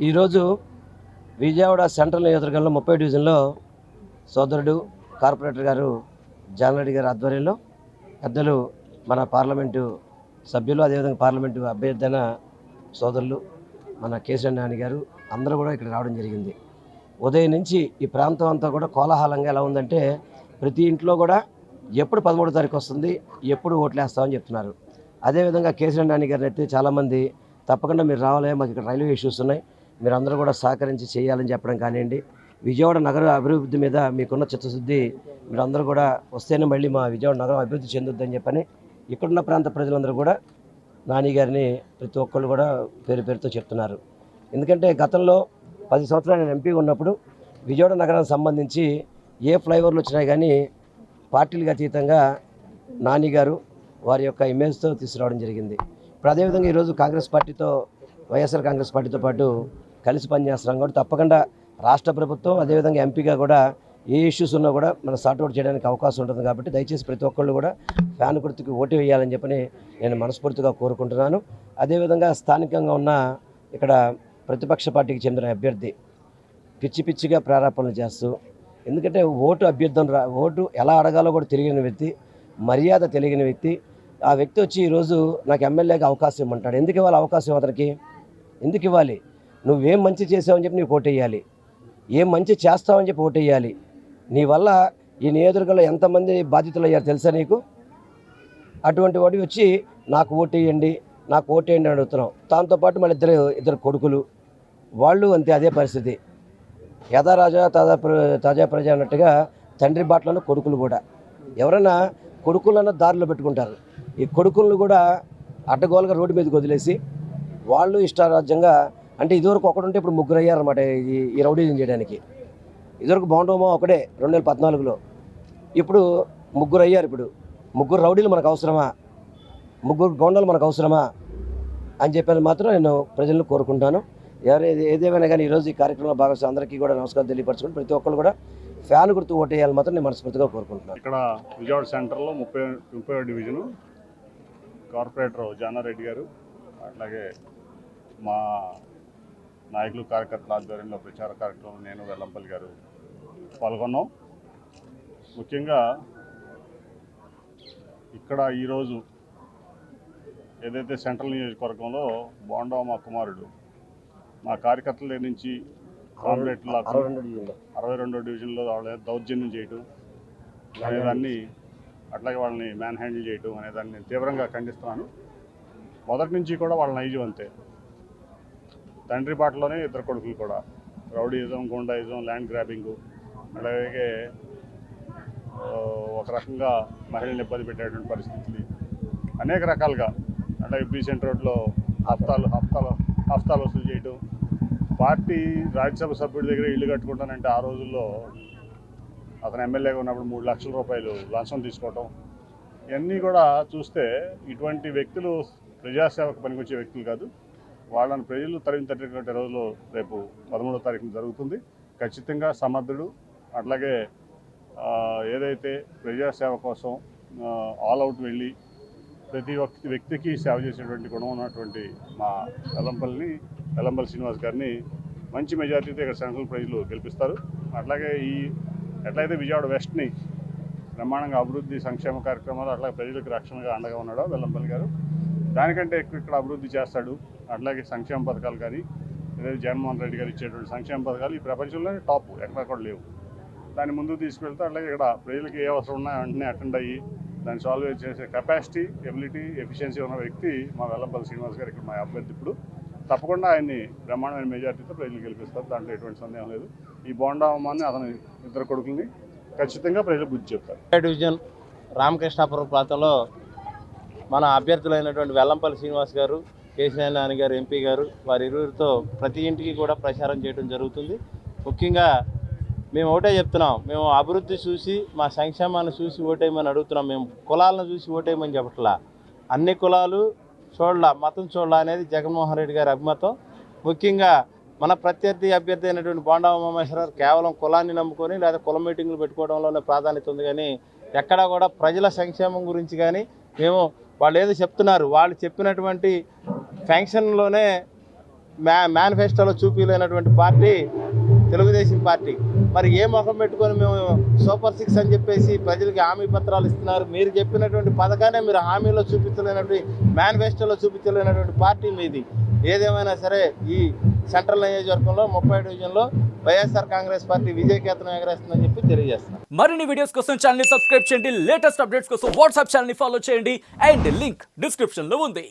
ఈరోజు విజయవాడ సెంట్రల్ నియోజకవర్గంలో 30 డివిజన్లో సోదరుడు కార్పొరేటర్ గారు జానరెడ్డి గారి ఆధ్వర్యంలో పెద్దలు మన పార్లమెంటు సభ్యులు అదేవిధంగా పార్లమెంటు అభ్యర్థన సోదరులు మన కేసీఆర్ నాని గారు అందరూ కూడా ఇక్కడ రావడం జరిగింది. ఉదయం నుంచి ఈ ప్రాంతం అంతా కూడా కోలాహలంగా ఎలా ఉందంటే ప్రతి ఇంట్లో కూడా ఎప్పుడు 13వ తారీఖు వస్తుంది, ఎప్పుడు ఓట్లు వేస్తామని చెప్తున్నారు. అదేవిధంగా కేసీఆర్ నాని గారిని అయితే చాలామంది తప్పకుండా మీరు రావాలి, మాకు ఇక్కడ రైల్వే ఇష్యూస్ ఉన్నాయి, మీరు అందరూ కూడా సహకరించి చేయాలని చెప్పడం కానివ్వండి, విజయవాడ నగర అభివృద్ధి మీద మీకున్న చిత్తశుద్ధి మీరు అందరూ కూడా వస్తేనే మళ్ళీ మా విజయవాడ నగరం అభివృద్ధి చెందుద్దని చెప్పని ఇక్కడున్న ప్రాంత ప్రజలందరూ కూడా నాని గారిని ప్రతి ఒక్కళ్ళు కూడా పేరు పేరుతో చెప్తున్నారు. ఎందుకంటే గతంలో 10 సంవత్సరాలు నేను ఎంపీగా ఉన్నప్పుడు విజయవాడ నగరానికి సంబంధించి ఏ ఫ్లైఓవర్లు వచ్చినాయి కానీ పార్టీలకు అతీతంగా నాని గారు వారి యొక్క ఇమేజ్తో తీసుకురావడం జరిగింది. ఇప్పుడు అదేవిధంగా ఈరోజు కాంగ్రెస్ పార్టీతో వైఎస్ఆర్ కాంగ్రెస్ పార్టీతో పాటు కలిసి పనిచేస్తున్నాం కాబట్టి తప్పకుండా రాష్ట్ర ప్రభుత్వం అదేవిధంగా ఎంపీగా కూడా ఏ ఇష్యూస్ ఉన్నా కూడా మనం సార్ట్అవుట్ చేయడానికి అవకాశం ఉంటుంది. కాబట్టి దయచేసి ప్రతి ఒక్కళ్ళు కూడా ఫ్యాన్ గుర్తుకి ఓటు వేయాలని చెప్పని నేను మనస్ఫూర్తిగా కోరుకుంటున్నాను. అదేవిధంగా స్థానికంగా ఉన్న ఇక్కడ ప్రతిపక్ష పార్టీకి చెందిన అభ్యర్థి పిచ్చి పిచ్చిగా ప్రారంభనలు చేస్తూ, ఎందుకంటే ఓటు ఎలా అడగాలో కూడా తెలియని వ్యక్తి, మర్యాద తెలియని వ్యక్తి, ఆ వ్యక్తి వచ్చి ఈరోజు నాకు ఎమ్మెల్యేగా అవకాశం ఇవ్వమంటాడు. ఎందుకు ఇవ్వాలి అవకాశం అతనికి? ఎందుకు ఇవ్వాలి? నువ్వేం మంచి చేసావని చెప్పి నీకు ఓటేయాలి, ఏం మంచి చేస్తావని చెప్పి ఓటేయాలి. నీ వల్ల ఈ నియోజకవర్గంలో ఎంతమంది బాధితులు అయ్యారు తెలుసా నీకు? అటువంటి వాడు వచ్చి నాకు ఓటేయండి అని అడుగుతున్నాం. దాంతోపాటు మళ్ళీ ఇద్దరు కొడుకులు, వాళ్ళు అంతే అదే పరిస్థితి. యథా రాజా తాజా ప్రజ అన్నట్టుగా తండ్రి బాటలను కొడుకులు కూడా ఎవరైనా కొడుకులను దారిలో పెట్టుకుంటారు. ఈ కొడుకులను కూడా అడ్డగోలుగా రోడ్డు మీదకి వదిలేసి వాళ్ళు ఇష్టారాజ్యంగా, అంటే ఇదివరకు ఒకడుంటే ఇప్పుడు ముగ్గురు అయ్యారన్నమాట ఈ రౌడీజం చేయడానికి. ఇదివరకు బాగుండమో ఒకడే 2014లో, ఇప్పుడు ముగ్గురు అయ్యారు. ఇప్పుడు ముగ్గురు రౌడీలు మనకు అవసరమా, ముగ్గురు గోండాలు మనకు అవసరమా అని చెప్పేది మాత్రం నేను ప్రజలను కోరుకుంటాను. ఏదేమైనా కానీ ఈరోజు ఈ కార్యక్రమంలో భాగస్వామి అందరికీ కూడా నమస్కారం తెలియపరచుకుంటూ ప్రతి ఒక్కరు కూడా ఫ్యాన్ గుర్తు ఓటేయాలని మాత్రం నేను మనస్ఫూర్తిగా కోరుకుంటున్నాను. ఇక్కడ విజయవాడ సెంటర్లో 30వ డివిజను కార్పొరేటర్ జానారెడ్డి గారు, అట్లాగే మా నాయకులు కార్యకర్తల ఆధ్వర్యంలో ప్రచార కార్యక్రమం నేను వెల్లంపల్లి గారు పాల్గొన్నాం. ముఖ్యంగా ఇక్కడ ఈరోజు ఏదైతే సెంట్రల్ నియోజకవర్గంలో బోండా మా కుమారుడు మా కార్యకర్తల దగ్గర నుంచి కాంప్లైంట్లు 62వ డివిజన్లో వాళ్ళని దౌర్జన్యం చేయటం అనేదాన్ని, అట్లాగే వాళ్ళని మ్యాన్ హ్యాండిల్ చేయటం అనేదాన్ని నేను తీవ్రంగా ఖండిస్తున్నాను. మొదటి నుంచి కూడా వాళ్ళ నైజం అంతే. తండ్రి బాటలోనే ఇద్దరు కొడుకులు కూడా రౌడీయిజం, గుండాయిజం, ల్యాండ్ గ్రాబింగు, అలాగే ఒక రకంగా మహిళల్ని ఇబ్బంది పెట్టేటువంటి పరిస్థితులు అనేక రకాలుగా, అట్లాగే బీసెంట్ రోడ్లో హఫ్తాలు వసూలు చేయటం, పార్టీ రాజ్యసభ సభ్యుడి దగ్గర ఇల్లు కట్టుకుంటానంటే ఆ రోజుల్లో అతను ఎమ్మెల్యేగా ఉన్నప్పుడు 3 లక్షల రూపాయలు లంచం తీసుకోవటం, ఇవన్నీ కూడా చూస్తే ఇటువంటి వ్యక్తులు ప్రజాసేవకు పనికొచ్చే వ్యక్తులు కాదు. వాళ్ళని ప్రజలు తరిమి రోజులు రేపు 13వ తారీఖున జరుగుతుంది. ఖచ్చితంగా సమర్థుడు, అట్లాగే ఏదైతే ప్రజాసేవ కోసం ఆల్ అవుట్ వెళ్ళి ప్రతి వ్యక్తికి సేవ చేసేటువంటి గుణం ఉన్నటువంటి మా వెల్లంపల్లి శ్రీనివాస్ గారిని మంచి మెజార్టీతో ఇక్కడ సెంట్రల్ ప్రజలు గెలిపిస్తారు. అట్లాగే ఎట్లయితే విజయవాడ వెస్ట్ని బ్రహ్మాండంగా అభివృద్ధి సంక్షేమ కార్యక్రమాలు అట్లాగే ప్రజలకు రక్షణగా అండగా ఉన్నాడో వెల్లంపల్లి గారు, దానికంటే ఎక్కువ ఇక్కడ అభివృద్ధి చేస్తాడు. అట్లాగే సంక్షేమ పథకాలు కానీ ఏదైతే జగన్మోహన్ రెడ్డి గారు ఇచ్చేటువంటి సంక్షేమ పథకాలు ఈ ప్రపంచంలోనే టాప్, ఎక్కడ కూడా లేవు. దాన్ని ముందుకు తీసుకువెళ్తే అట్లాగే ఇక్కడ ప్రజలకు ఏ అవసరం ఉన్నాయో వెంటనే అటెండ్ అయ్యి దాన్ని సాల్వ్ చేసే కెపాసిటీ, ఎబిలిటీ, ఎఫిషియన్సీ ఉన్న వ్యక్తి మా వెల్లంపల్లి శ్రీనివాస్ గారు ఇక్కడ మా అభ్యర్థి. ఇప్పుడు తప్పకుండా ఆయన్ని బ్రహ్మాండమైన మెజార్టీతో ప్రజలు గెలిపిస్తారు, దాంట్లో ఎటువంటి సందేహం లేదు. ఈ బోండామాన్ని అతని ఇద్దరు కొడుకుల్ని ఖచ్చితంగా ప్రజలు బుద్ధి చెప్తారు. డివిజన్ రామకృష్ణాపురం ప్రాంతంలో మన అభ్యర్థులైనటువంటి వెల్లంపల్లి శ్రీనివాస్ గారు, కేసీఆర్ నాని గారు ఎంపీ గారు, వారి ఇరువురితో ప్రతి ఇంటికి కూడా ప్రచారం చేయడం జరుగుతుంది. ముఖ్యంగా మేము ఒకటే చెప్తున్నాం, మేము అభివృద్ధి చూసి మా సంక్షేమాన్ని చూసి ఓటేయమని అడుగుతున్నాం. మేము కులాలను చూసి ఓటేయమని చెప్పట్లా, అన్ని కులాలు చూడాల, మతం చూడాల అనేది జగన్మోహన్ రెడ్డి గారి అభిమతం. ముఖ్యంగా మన ప్రత్యర్థి అభ్యర్థి అయినటువంటి బోండా ఉమామహేశ్వరరావు కేవలం కులాన్ని నమ్ముకొని లేదా కుల మీటింగ్లు పెట్టుకోవడంలోనే ప్రాధాన్యత ఉంది, కానీ ఎక్కడా కూడా ప్రజల సంక్షేమం గురించి కానీ వాళ్ళు ఏదో చెప్తున్నారు, వాళ్ళు చెప్పినటువంటి ఫంక్షన్లోనే మేనిఫెస్టోలో చూపించలేనటువంటి పార్టీ తెలుగుదేశం పార్టీ. మరి ఏ ముఖం పెట్టుకొని మేము సూపర్ 6 అని చెప్పేసి ప్రజలకి హామీ పత్రాలు ఇస్తున్నారు? మీరు చెప్పినటువంటి పథకాన్ని మీరు హామీలో చూపించలేనటువంటి, మేనిఫెస్టోలో చూపించలేనటువంటి పార్టీ మీది. ఏదేమైనా సరే ఈ సెంట్రల్ నియోజకవర్గంలో 30 డివిజన్లో వైఎస్ఆర్ కాంగ్రెస్ పార్టీ విజయకేతనం ఎగరేస్తుందని చెప్పి తెలియజేస్తున్నాం. మరిన్ని వీడియోస్ కోసం ఛానల్ ని సబ్స్క్రైబ్ చేయండి, లేటెస్ట్ అప్డేట్స్ కోసం వాట్సాప్ ఛానల్ ని ఫాలో చేయండి అండ్ లింక్ డిస్క్రిప్షన్ లో ఉంది.